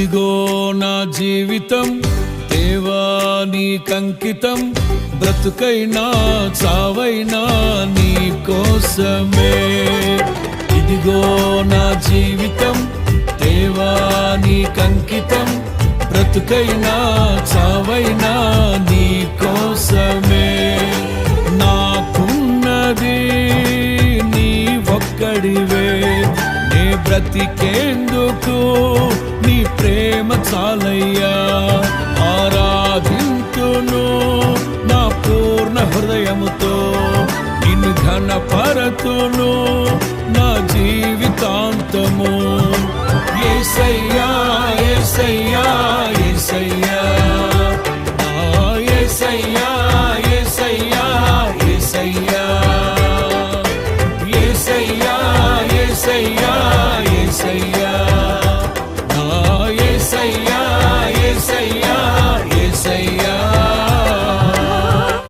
ఇదిగో నా జీవితం దేవా నీకంకితం, బ్రతుకైనా చావైనా నీ కోసమే. ఇదిగో నా జీవితం దేవా నీకంకితం, బ్రతుకైనా చావైనా నీ కోసమే. నాకున్నది నీ ఒక్కడివే, నే బ్రతికేందుకు నీ ప్రేమ చాలయ్యా. ఆరాధింతును నా పూర్ణ హృదయముతో, నిన్ను ఘనపరతును నా జీవితాంతము. యేసయ్యా